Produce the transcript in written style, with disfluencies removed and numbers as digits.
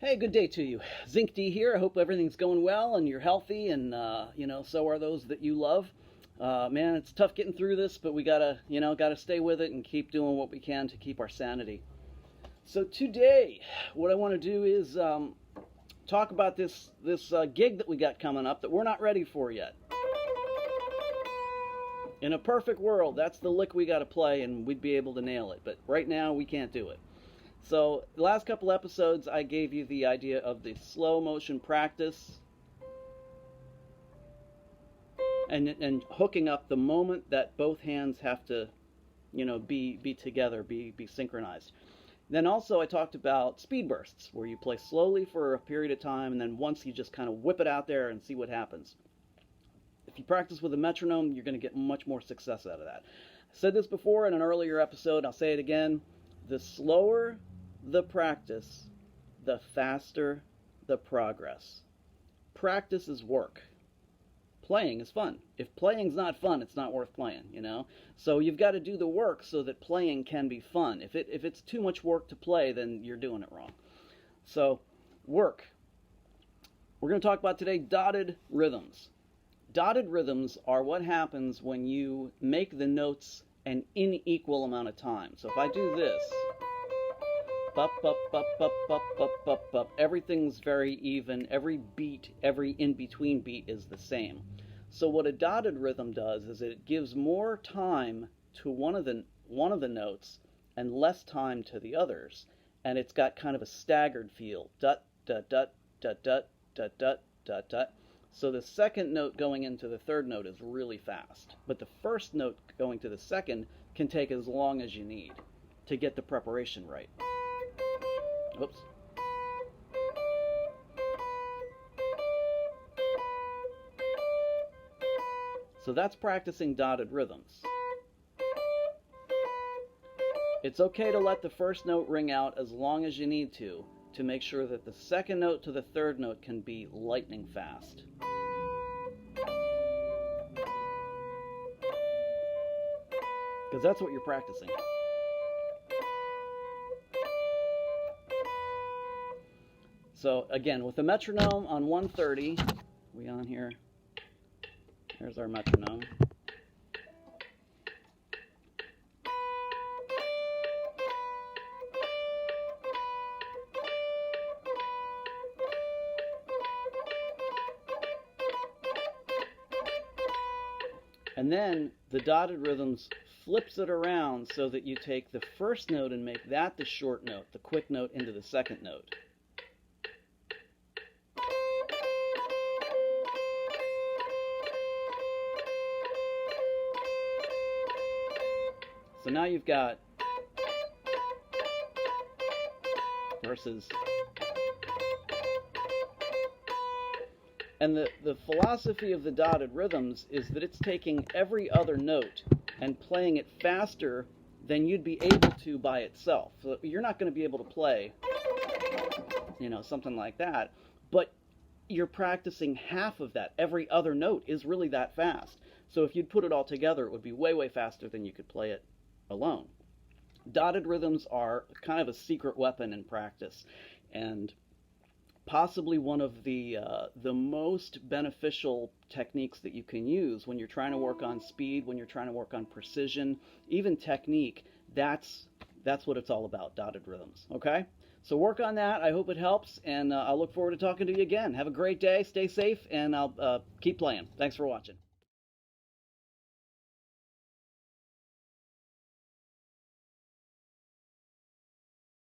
Hey, good day to you. Zink Dee here. I hope everything's going well and you're healthy and, so are those that you love. Man, it's tough getting through this, but we gotta stay with it and keep doing what we can to keep our sanity. So today, what I want to do is talk about this gig that we got coming up that we're not ready for yet. In a perfect world, that's the lick we got to play and we'd be able to nail it. But right now, we can't do it. So the last couple episodes, I gave you the idea of the slow motion practice and hooking up the moment that both hands have to, be together, be synchronized. Then also I talked about speed bursts, where you play slowly for a period of time, and then once you just kind of whip it out there and see what happens. If you practice with a metronome, you're going to get much more success out of that. I said this before in an earlier episode, I'll say it again. The slower the practice, the faster the progress. Practice is work. Playing is fun. If playing's not fun, it's not worth playing, So you've got to do the work so that playing can be fun. If it's too much work to play, then you're doing it wrong. So, work. We're going to talk about today dotted rhythms. Dotted rhythms are what happens when you make the notes an unequal amount of time. So if I do this, bup, bup, bup, bup, bup, bup, bup, bup, everything's very even. Every beat, every in-between beat is the same. So what a dotted rhythm does is it gives more time to one of the notes and less time to the others. And it's got kind of a staggered feel. Dut, dut, dut, dut, dut, dut, dut, dut, dut. So the second note going into the third note is really fast. But the first note going to the second can take as long as you need to get the preparation right. Whoops. So that's practicing dotted rhythms. It's okay to let the first note ring out as long as you need to make sure that the second note to the third note can be lightning fast. Because that's what you're practicing. So again, with the metronome on 130, we on here? There's our metronome. And then the dotted rhythms flips it around so that you take the first note and make that the short note, the quick note into the second note. So now you've got verses. And the philosophy of the dotted rhythms is that it's taking every other note and playing it faster than you'd be able to by itself. So you're not going to be able to play, something like that, but you're practicing half of that. Every other note is really that fast. So if you'd put it all together, it would be way, way faster than you could play it alone. Dotted rhythms are kind of a secret weapon in practice, and possibly one of the most beneficial techniques that you can use when you're trying to work on speed, when you're trying to work on precision, even technique. That's what it's all about, dotted rhythms. Okay? So work on that. I hope it helps, and I'll look forward to talking to you again. Have a great day. Stay safe, and I'll keep playing. Thanks for watching.